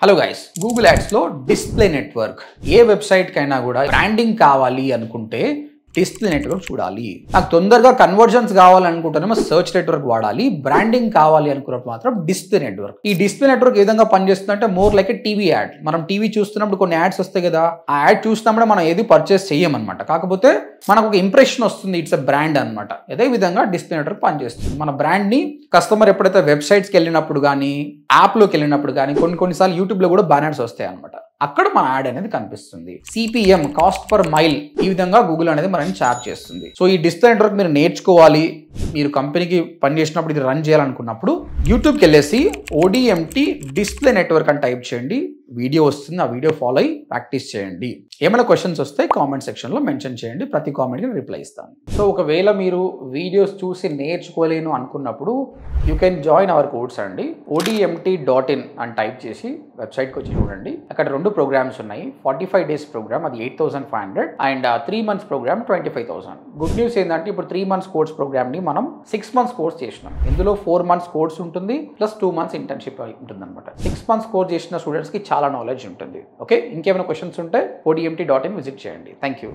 Hello guys, Google ads లో display network ఏ website కైనా కూడా బ్రాండింగ్ కావాలి అనుకుంటే డిస్ప్లే నెట్వర్క్ చూడాలి. నాకు తొందరగా కన్వర్జన్స్ కావాలనుకుంటేనేమో సర్చ్ నెట్వర్క్ వాడాలి. బ్రాండింగ్ కావాలి అనుకున్నప్పుడు మాత్రం డిస్ప్లే నెట్వర్క్. ఈ డిస్ప్లే నెట్వర్క్ ఏ విధంగా పనిచేస్తుందంటే మోర్ లైక్ టీవీ యాడ్. మనం టీవీ చూస్తున్నప్పుడు కొన్ని యాడ్స్ వస్తాయి కదా, ఆ యాడ్ చూసినప్పుడు మనం ఏది పర్చేస్ చేయమన్నమాట. కాకపోతే మనకు ఒక ఇంప్రెషన్ వస్తుంది, ఇట్స్ ఎ బ్రాండ్ అనమాట. అదే విధంగా డిస్ప్లే నెట్వర్క్ పనిచేస్తుంది. మన బ్రాండ్ ని కస్టమర్ ఎప్పుడైతే వెబ్సైట్స్కి వెళ్ళినప్పుడు కానీ, యాప్లోకి వెళ్ళినప్పుడు కానీ, కొన్నిసార్లు యూట్యూబ్లో కూడా బ్యానర్స్ వస్తాయి అనమాట. అక్కడ మన యాడ్ అనేది కనిపిస్తుంది. సిపిఎం, కాస్ట్ పర్ మైల్, ఈ విధంగా గూగుల్ అనేది మనల్ని చార్జ్ చేస్తుంది. సో ఈ డిస్ప్లే నెట్వర్క్ మీరు నేర్చుకోవాలి, మీరు కంపెనీకి పని చేసినప్పుడు ఇది రన్ చేయాలనుకున్నప్పుడు యూట్యూబ్కి వెళ్ళేసి ఓడిఎంటి డిస్ప్లే నెట్వర్క్ అని టైప్ చేయండి. వీడియో వస్తుంది, ఆ వీడియో ఫాలో అయ్యి ప్రాక్టీస్ చేయండి. ఏమైనా క్వశ్చన్స్ వస్తే కామెంట్ సెక్షన్లో మెన్షన్ చేయండి, ప్రతి కామెంట్కి రిప్లై ఇస్తాను. సో ఒకవేళ మీరు వీడియోస్ చూసి నేర్చుకోలేను అనుకున్నప్పుడు you can join hour course అండి. odmt.in అని టైప్ చేసి వెబ్సైట్కి వచ్చి చూడండి. అక్కడ 2 ప్రోగ్రామ్స్ ఉన్నాయి. 45 days ప్రోగ్రామ్, అది 8,500, and 3 months programme 25,000. Good news ఏంటంటే ఇప్పుడు 3 months కోర్స్ ప్రోగ్రామ్ని మనం 6 months కోర్స్ చేసినాం. ఇందులో 4 months కోర్స్ ఉంటుంది, ప్లస్ 2 months ఇంటర్న్షిప్ ఉంటుంది అనమాట. 6 months కోర్స్ చేసిన స్టూడెంట్స్కి చాలా నాలెడ్జ్ ఉంటుంది. ఓకే, ఇంకేమైనా క్వశ్చన్స్ ఉంటే odmt.in విజిట్ చేయండి. Thank you.